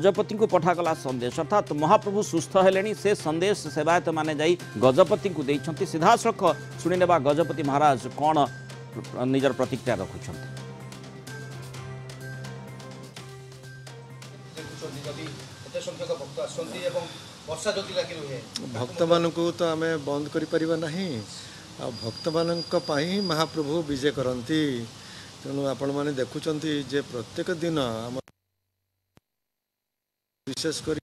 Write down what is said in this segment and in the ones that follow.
गजपति को पठागला संदेश अर्थात महाप्रभु सुस्थ हेले से संदेश सेवायत माने जाई गजपति को देइछंती। सीधा सख शुणिनेबा गजपति महाराज कौन निजर प्रतिक्रिया रखुछंती। भक्त मान को तो आम बंद कर भक्त मान महाप्रभु विजय करती। तेणु आपण मैंने देखुंत जे प्रत्येक दिन विशेष कर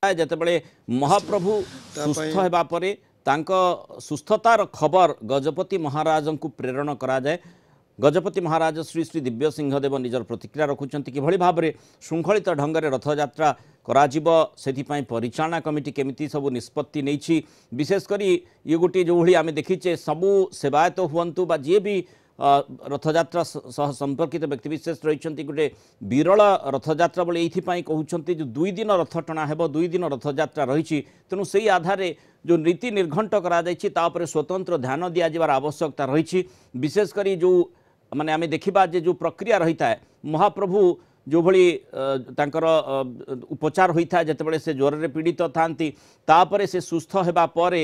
जितेबाला महाप्रभु सुस्थ होगा पर सुस्थतार खबर गजपति महाराज को प्रेरण करा जाए। गजपति महाराज श्री श्री दिव्य सिंहदेव निजर प्रतिक्रिया रखुंट कि भाव में श्रृंखलित ढंग से रथयात्रा से परिचालना कमिटी केमिति सब निष्पत्ति नहीं। विशेषकर ये गोटे जो भाई आम देखीचे सबू सेवायत हुंतु बा जी भी रथयात्रा सह संपर्कित व्यक्तिविशेष रही गोटे विरल रथयात्रा बोले ये कहते जो 2 दिन रथ टणा है 2 दिन रथयात्रा रही। तेणु से आधार जो नीति निर्घंट कर स्वतंत्र ध्यान दिजार आवश्यकता रही। विशेषकर जो माने आम देखा जो प्रक्रिया रही है महाप्रभु जो भली तांकर उपचार होता है जितेबाला से ज्वर रे पीड़ित थांती तापरे से सुस्थ होगा पर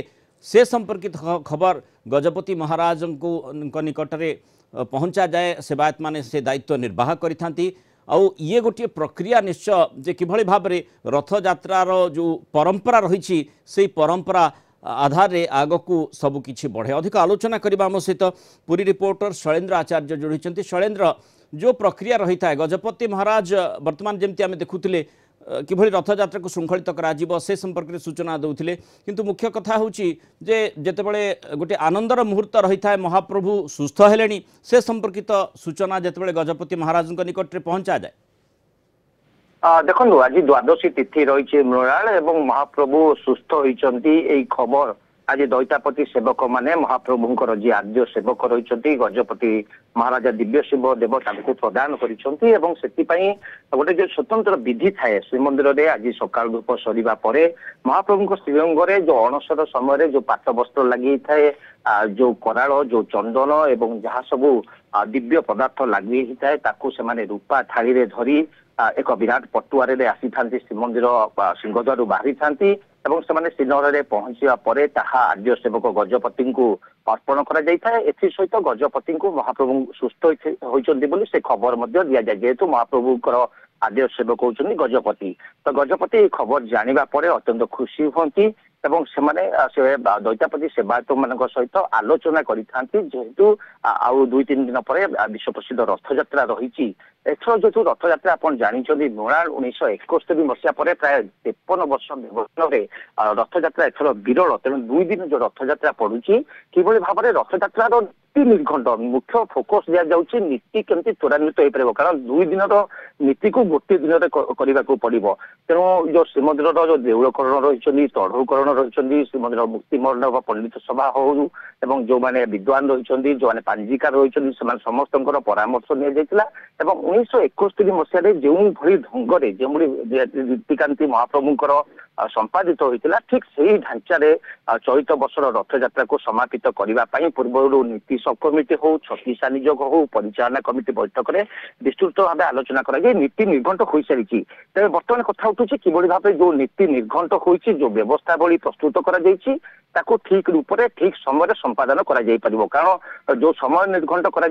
से संपर्कित खबर गजपति महाराज को निकट में पहुँचा जाए। सेवायत माने से दायित्व निर्वाह करिथांती। आउ ये गोटे प्रक्रिया निश्चय जे किभली भाव में रथयात्रार जो परंपरा रही से परंपरा आधार आग को सबकि बढ़े। अधिक आलोचना करने आम सहित पुरी रिपोर्टर शैलेन्द्र आचार्य जोड़ी। शैलेन्द्र जो प्रक्रिया रही है गजपति महाराज वर्तमान जमती आम देखुले किभली रथयात्रा को श्रृंखलित करा से संपर्क में सूचना दौले किंतु मुख्य कथा हूँ जे जितेबाला गोटे आनंदर मुहूर्त रही है महाप्रभु सुस्थ हेले से संपर्कित सूचना जितेबाला गजपति महाराज निकट में पहुंचा जाए। देखो आज द्वादशी तिथि रही मृणाल एवं महाप्रभु सुस्थ होती खबर आज दैतापति सेवक माने महाप्रभुंकर जी आद्य सेवक रही गजपति महाराजा दिव्य सिंह देव प्रदान करिसेंती एवं सेतिपई गोटे जो स्वतंत्र विधि थाए श्रीमंदिर में आज सकाल धूप सरीबा परे महाप्रभु श्रीअंग जो अणसर समय जो पाट वस्त्र लगी थाए जो कराल जो चंदन एवं जहाँ सबू दिव्य पदार्थ लगी थाए ताकू से रूपा थाली रे धरी एक विराट पटुआरे आसी था श्रीमंदिर सिंहद्वार बाहरी था से श्रीनगर पहुंचा पर आद्य सेवक गजपति को अर्पण सहित गजपति को महाप्रभु सुस्थ होती से खबर दि जाए। जेहेतु महाप्रभुकर आद्य सेवक होती गजपति तो गजपति खबर जाना अत्यंत खुशी होती एवं से दैतापति सेवायत मान सहित आलोचना करेतु आउ 2-3 दिन पर विश्व प्रसिद्ध रथयात्रा रही। एथर जो रथयात्रा आप जानते मृणाल 1971 मसीहा पर प्राय 53 वर्ष व्यवधान रथयात्रा एथर विरल। तेणु 2 दिन जो रथयात्रा पड़ुची किभली भाव में रथयात्रार नीति निर्घंट मुख्य फोकस दि जाऊँगी नीति केमती त्वरान्वित हो पार कारण 2 दिन नीति को गोटे दिन करने को पड़ो। तेणु जो श्रीमंदिर जो देउलकरण रही तढ़ौकरण रही श्रीमंदिर मुक्ति मंडप पंडित सभा हो जो मैंने विद्वान रही जो मैंने पांजिकार रही समस्त परामर्श नि 1971 मसीह जो भली ढंग से जो रीतिकांति महाप्रभुंकर संपादित होता ठीक से ही ढांचारे चलित वर्षर रथयात्रा को समापित करने पूर्व नीति सब कमिटी हो छत्तीसा नियोग हो परिचालना कमिटी बैठक में विस्तृत भाव आलोचना कर नीति निर्घंट हो सारी। तेज बर्तमान कथा उठू कि भाव जो नीति निर्घंट हो जो व्यवस्थावली प्रस्तुत कर ठीक रूप से ठीक समय संपादन कर कारण जो समय निर्घंट कर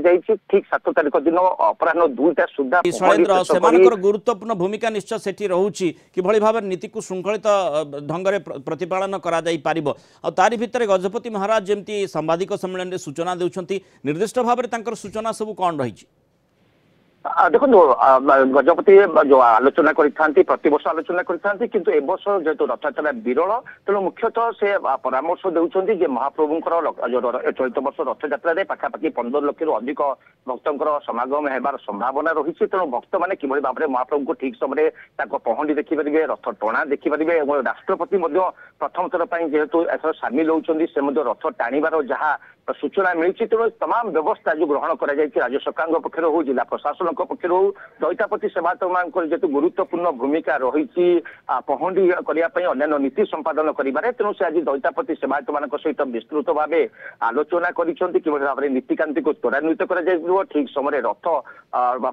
ठीक 7 तारिख दिन अपराह 2टा सुधा गुरुत्वपूर्ण भूमिका निश्चय सेठी रहउची कि भली भाव नीति को श्रृंखलित ढंग से प्रतिपालन करा जाई पारिबो। आ तारि भितर गजपति महाराज जेमती सांबादिक सम्मेलन में सूचना देउछंती निर्दिष्ट भाव में तांकर सूचना सब कौन रही? देखो गजपति जो आलोचना करते प्रतिवर्ष आलोचना करते किंतु ए वर्ष जेहेतु रथयात्रा विरल तेणु मुख्यतः से परामर्श देउछंती महाप्रभुंकर चलित वर्ष रथयात्रा पाखापाखि 15 लाख रु अधिक भक्तों समागम होबार संभावना रही। तेणु भक्त मैंने किभली भाव में महाप्रभु को ठीक समय पहंडी देखिपारे रथ टणा देखिपारे राष्ट्रपति प्रथम थर जेहेतु एथर सामिल होती से रथ टाणीबार जहाँ सूचना मिली तेणु तमाम व्यवस्था जो ग्रहण कर राज्य सरकार पक्ष हो जिला प्रशासन पक्ष हो दैतापति सेवायत मान जेतु गुरुत्वपूर्ण भूमिका रही पहंडी करने अन्य नीति संपादन करें तेणु से आज दैतापति सेवायत मान सहित विस्तृत भाव आलोचना कर भाव में नीतिकांति को त्वरान्वित कर ठीक समय रथ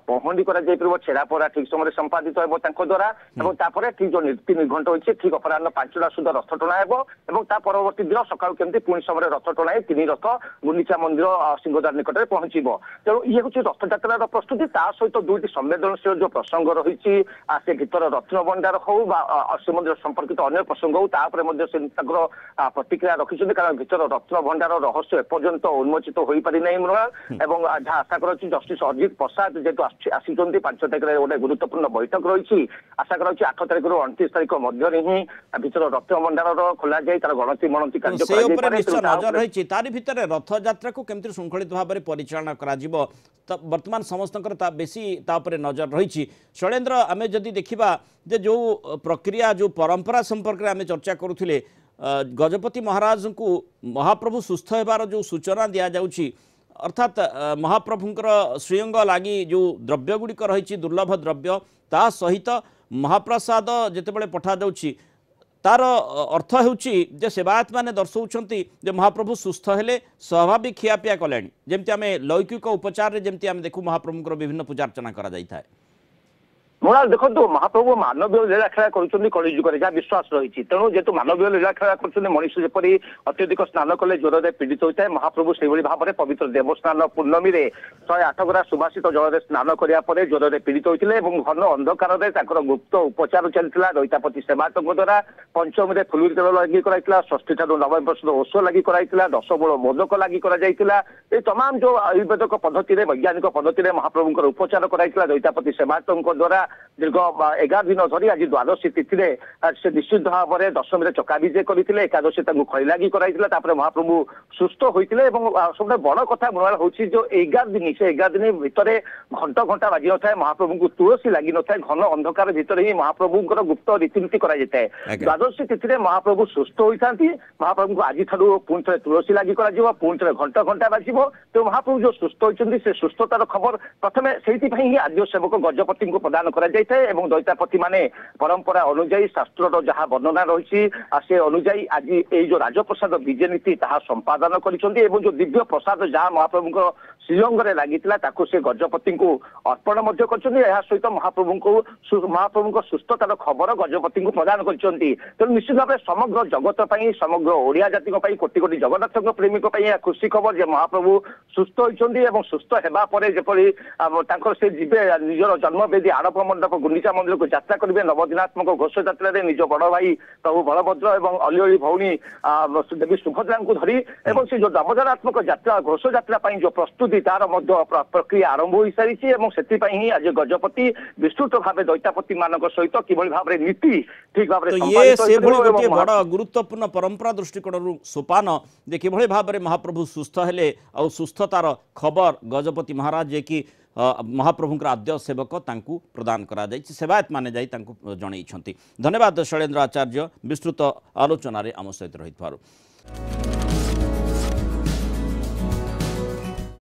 पहंडी कर छेरापड़ा ठीक समय संपादित हो द्वारा ठीक जो नीति निर्घंट होती ठीक अपराह 5टा सुधा रथ टणा और परवर्ती दिन सका केमती पुणी समय रथ टणाई 3 रथ गुंडीचा मंदिर सिंहद्वार निकट में पहुंचब तेणु ये हूँ रथयात्रार प्रस्तुति ता सहित 2टी संवेदनशील जो प्रसंग रही से भीतर रत्न भंडार हो श्रीमंदिर संपर्कित अन्य प्रसंग हो प्रतिक्रिया रखी कारण भीतर रत्न भंडार रहस्य एपर्यंत उन्मोचित हो पारि नहीं मृणाल और जहाँ आशा कर जस्टिस अजित प्रसाद जेहेतु आसी 5 तारीख में गोटे गुरुत्वपूर्ण बैठक रही आशा कर 8 तारीख रू 29 तारीख मध्य ही भीतर रत्न भंडार खोल जाए तार गणति मणति नजर रही तारी भितर रथ यात्रा को केमती श्रृंखलित भाव में परिचालना करा वर्तमान समस्त बेसी नजर रही शैलेन्द्र आमे जदि देखिबा जे जो प्रक्रिया जो परंपरा संपर्क में आमे चर्चा करुथिले गजपति महाराज को महाप्रभु सुस्थ होबार जो सूचना दि जाउछि अर्थात महाप्रभुंकर श्रीअंग लगी जो द्रव्य गुड़िक रही दुर्लभ द्रव्य ता सहित महाप्रसाद जितेबाला पठा जाउछि तार अर्थ होउछि सेवायत माने दर्शाउछंती जे महाप्रभु सुस्थ हेले स्वाभाविक खियापिया कलेनी जेमती आमे लौकिक उपचार रे जेमती आमे देखु महाप्रभुंकर विभिन्न पूजा अर्चना करा जाय थाए मृणाल देखो महाप्रभु मानवीय लीला खेला कलिजुग जहाँ विश्वास रही तेणु जेतु मानवीय लीला खेला कर मनुष्य जपरी अत्यधिक स्नान कले ज्वर में पीड़ित होता है महाप्रभु से भाव में पवित्र देवस्नान पूर्णमी में 108 गरा सुभाषित जल स्नान कराया ज्वर में पीड़ित होते घन अंधकार में गुप्त उपचार चलता दैतापति सेवायत द्वारा पंचमी में फुलुरी तेल लगी कराइला षष्ठी ठार नवम वर्ष ओष लगी कराइला 10 बड़ मोदक लगी कराइला तमाम जो आयुर्वेदिक पद्धति वैज्ञानिक पद्धति महाप्रभुंकर उपचार कराइला दैतापति सेवायत द्वारा दीर्घ 11 दिन धरी आज द्वादशी तिथि से निश्चित भाव में दशमी चका विजे करते एकादशी खई लगी कराइला महाप्रभु सुस्थ होते सब बड़ कथा मृणाल हूँ जो 11 दिन से 11 दिन भितर घंटा घंटा बाजी न था महाप्रभु को तुलसी लगी न था घन अंधकार भितर ही महाप्रभुंर गुप्त रीतिनीति कराए द्वादशी तिथि महाप्रभु सुस्थ होता महाप्रभु को आज पुणी थे तुलसी लगी पुणी थे घंटा घंटा बाजिब तो महाप्रभु जो सुस्थ होती से सुस्थतार खबर प्रथम से आद्य सेवक गजपति को प्रदान कर दैतापति माने परंपरा अनुजाई शास्त्र जहाँ वर्णना रही से अनुजाई आज ये जो राजप्रसाद विजय नीति संपादन कर जो दिव्य प्रसाद जहाँ महाप्रभु श्रीअंग लगी से गजपति को अर्पण कर सहित महाप्रभु सुस्थतार खबर गजपति को प्रदान कर तेणु निश्चित भाव समग्र जगत समग्र ओडिया जाति कोटि कोटि जगन्नाथ प्रेमी खुशी खबर जे महाप्रभु सुस्थ होती सुस्थ होगापर जपरी से जीवे निजर जन्मवेदी आड़प मंडप गुंडीचा मंदिर को यात्रा करेंगे नवदिनात्मक घोष यात्रा निज बड़ भाई प्रभु बलभद्र और अलिअली भौणी देवी सुभद्रा को धरी से जो नवदिनात्मक यात्रा घोष यात्रा जो प्रस्तुति तार प्रक्रिया आरंभ हो सारी से आज गजपति विस्तृत भाव दैतापति मान सहित किभली भाव में नीति ठीक भाव में बड़ गुरुत्वपूर्ण परंपरा दृष्टिकोण सोपान जे किभली भाव में महाप्रभु सुस्थ हेले और सुस्थतार खबर गजपति महाराज जे कि महाप्रभुंकर आद्य सेवक तांकु प्रदान करा जाय सेवायत माने जाई तांकु जणैछंती। धन्यवाद शैलेन्द्र आचार्य विस्तृत आलोचना रे आम सहित रहिथारु।